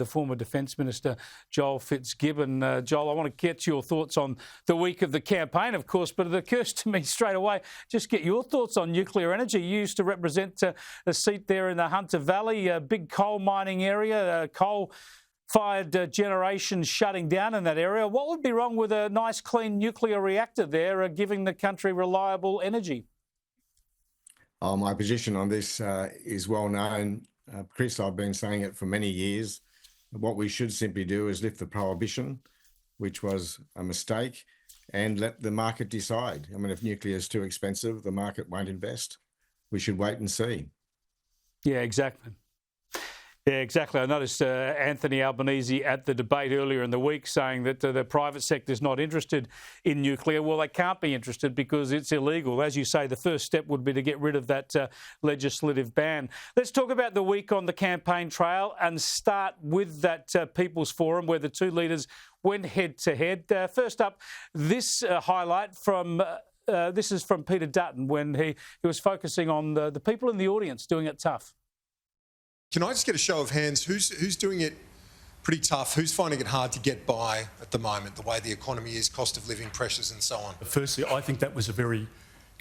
the former Defence Minister, Joel Fitzgibbon. Joel, I want to get your thoughts on the week of the campaign, of course, but it occurs to me straight away, just get your thoughts on nuclear energy. You used to represent a seat there in the Hunter Valley, a big coal mining area, coal-fired generation shutting down in that area. What would be wrong with a nice, clean nuclear reactor there, giving the country reliable energy? My position on this is well known. Chris, I've been saying it for many years. What we should simply do is lift the prohibition, which was a mistake, and let the market decide. I mean, if nuclear is too expensive, the market won't invest. We should wait and see. Yeah, exactly. Yeah, exactly. I noticed Anthony Albanese at the debate earlier in the week saying that the private sector is not interested in nuclear. Well, they can't be interested because it's illegal. As you say, the first step would be to get rid of that legislative ban. Let's talk about the week on the campaign trail and start with that People's Forum where the two leaders went head-to-head. First up, this highlight from... this is from Peter Dutton when he was focusing on the people in the audience doing it tough. Can I just get a show of hands? Who's doing it pretty tough? Who's finding it hard to get by at the moment, the way the economy is, cost of living pressures and so on? Firstly, I think that was a very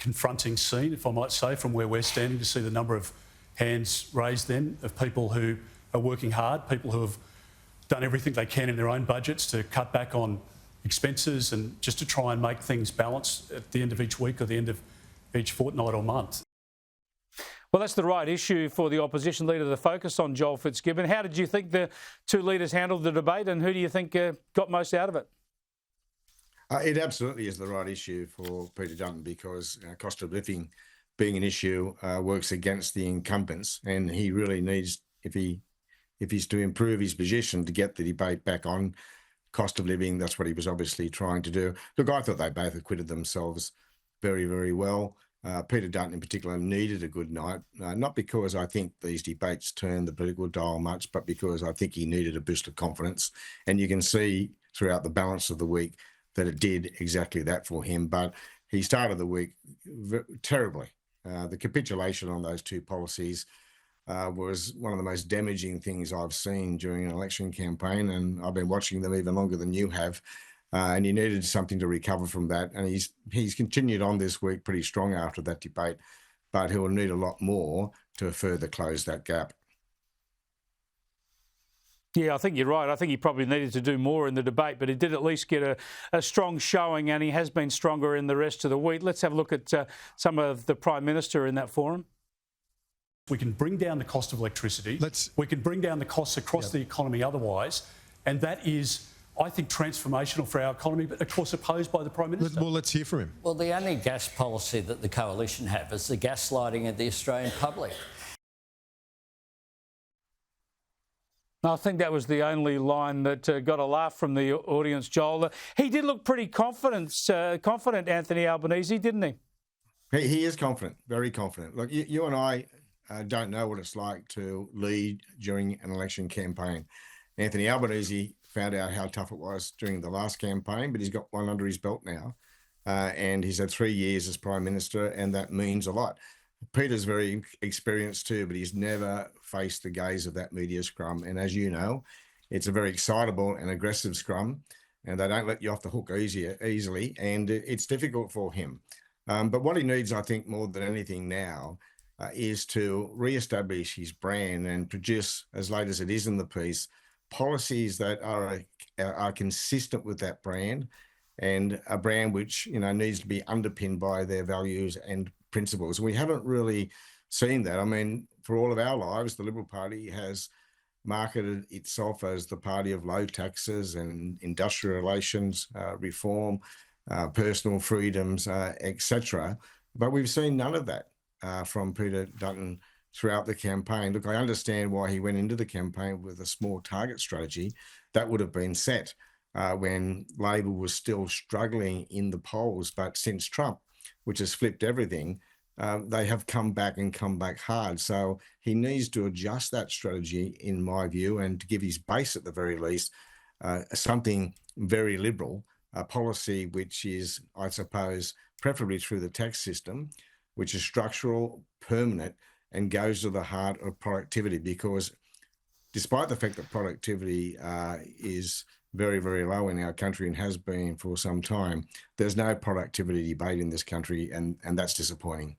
confronting scene, if I might say, from where we're standing, to see the number of hands raised then of people who are working hard, people who have done everything they can in their own budgets to cut back on expenses and just to try and make things balance at the end of each week or the end of each fortnight or month. Well, that's the right issue for the opposition leader to focus on, Joel Fitzgibbon. How did you think the two leaders handled the debate and who do you think got most out of it? It absolutely is the right issue for Peter Dutton because cost of living being an issue works against the incumbents, and he really needs, if he's to improve his position, to get the debate back on cost of living. That's what he was obviously trying to do. Look, I thought they both acquitted themselves very, very well. Peter Dutton in particular needed a good night, not because I think these debates turned the political dial much, but because I think he needed a boost of confidence. And you can see throughout the balance of the week that it did exactly that for him. But he started the week terribly. The capitulation on those two policies was one of the most damaging things I've seen during an election campaign, and I've been watching them even longer than you have. And he needed something to recover from that. And he's continued on this week pretty strong after that debate, but he'll need a lot more to further close that gap. Yeah, I think you're right. I think he probably needed to do more in the debate, but he did at least get a strong showing, and he has been stronger in the rest of the week. Let's have a look at some of the Prime Minister in that forum. We can bring down the cost of electricity. We can bring down the costs across the economy otherwise, and that is, I think, transformational for our economy, but of course opposed by the Prime Minister. Well, let's hear from him. Well, the only gas policy that the Coalition have is the gaslighting of the Australian public. I think that was the only line that got a laugh from the audience, Joel. He did look pretty confident, Anthony Albanese, didn't he? He is confident, very confident. Look, you and I don't know what it's like to lead during an election campaign. Anthony Albanese found out how tough it was during the last campaign, but he's got one under his belt now. And he's had 3 years as Prime Minister, and that means a lot. Peter's very experienced too, but he's never faced the gaze of that media scrum. And as you know, it's a very excitable and aggressive scrum, and they don't let you off the hook easily, and it's difficult for him. But what he needs, I think, more than anything now, is to re-establish his brand and produce, as late as it is in the piece, policies that are consistent with that brand, and a brand which needs to be underpinned by their values and principles. We haven't really seen that. I mean, for all of our lives, the Liberal Party has marketed itself as the party of low taxes and industrial relations reform, personal freedoms, etc. But we've seen none of that from Peter Dutton throughout the campaign. Look, I understand why he went into the campaign with a small target strategy. That would have been set when Labor was still struggling in the polls. But since Trump, which has flipped everything, they have come back hard. So he needs to adjust that strategy, in my view, and to give his base at the very least something very liberal, a policy which is, I suppose, preferably through the tax system, which is structural, permanent, and goes to the heart of productivity, because despite the fact that productivity is very, very low in our country and has been for some time, there's no productivity debate in this country, and that's disappointing.